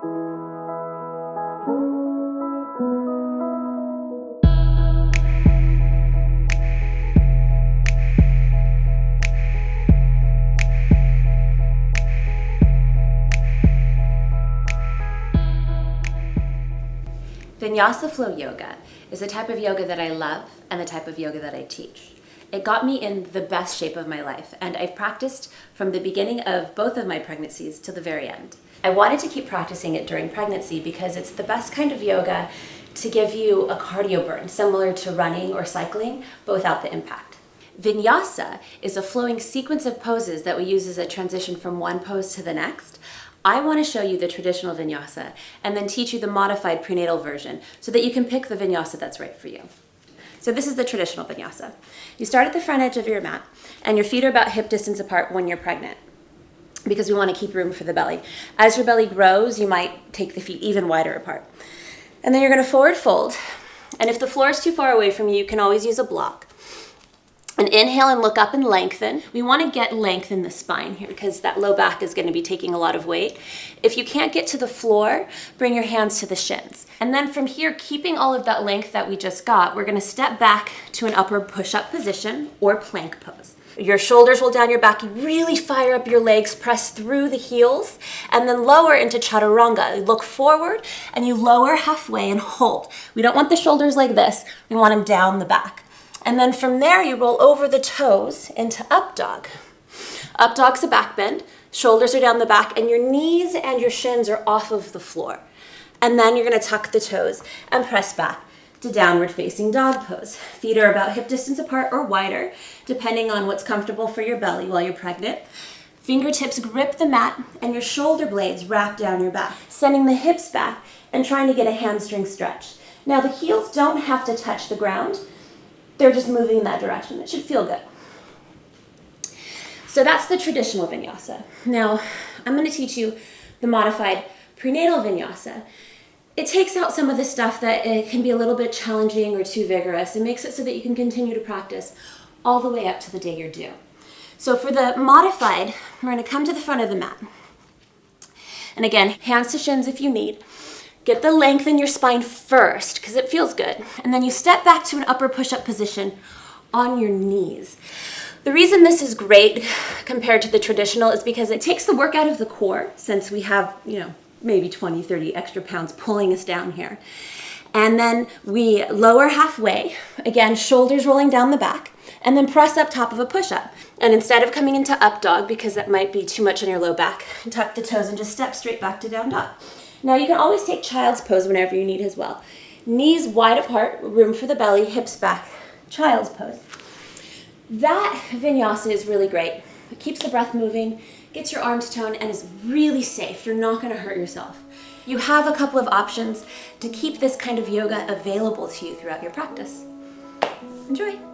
Vinyasa flow yoga is a type of yoga that I love and the type of yoga that I teach. It got me in the best shape of my life, and I've practiced from the beginning of both of my pregnancies to the very end. I wanted to keep practicing it during pregnancy because it's the best kind of yoga to give you a cardio burn, similar to running or cycling, but without the impact. Vinyasa is a flowing sequence of poses that we use as a transition from one pose to the next. I want to show you the traditional vinyasa and then teach you the modified prenatal version so that you can pick the vinyasa that's right for you. So this is the traditional vinyasa. You start at the front edge of your mat and your feet are about hip distance apart when you're pregnant because we want to keep room for the belly. As your belly grows, you might take the feet even wider apart. And then you're going to forward fold. And if the floor is too far away from you, you can always use a block. And inhale and look up and lengthen. We want to get length in the spine here because that low back is going to be taking a lot of weight. If you can't get to the floor, bring your hands to the shins. And then from here, keeping all of that length that we just got, we're going to step back to an upward push-up position or plank pose. Your shoulders roll down your back. You really fire up your legs, press through the heels, and then lower into chaturanga. You look forward and you lower halfway and hold. We don't want the shoulders like this. We want them down the back. And then from there, you roll over the toes into up dog. Up dog's a back bend, shoulders are down the back, and your knees and your shins are off of the floor. And then you're gonna tuck the toes and press back to downward facing dog pose. Feet are about hip distance apart or wider, depending on what's comfortable for your belly while you're pregnant. Fingertips grip the mat and your shoulder blades wrap down your back, sending the hips back and trying to get a hamstring stretch. Now the heels don't have to touch the ground. They're just moving in that direction. It should feel good. So that's the traditional vinyasa. Now, I'm going to teach you the modified prenatal vinyasa. It takes out some of the stuff that it can be a little bit challenging or too vigorous. It makes it so that you can continue to practice all the way up to the day you're due. So for the modified, we're going to come to the front of the mat. And again, hands to shins if you need. Get the length in your spine first because it feels good. And then you step back to an upper push-up position on your knees. The reason this is great compared to the traditional is because it takes the work out of the core since we have, maybe 20, 30 extra pounds pulling us down here. And then we lower halfway, again, shoulders rolling down the back, and then press up top of a push-up. And instead of coming into up dog, because that might be too much on your low back, tuck the toes and just step straight back to down dog. Now you can always take child's pose whenever you need as well. Knees wide apart, room for the belly, hips back, child's pose. That vinyasa is really great. It keeps the breath moving, gets your arms toned, and is really safe. You're not going to hurt yourself. You have a couple of options to keep this kind of yoga available to you throughout your practice. Enjoy.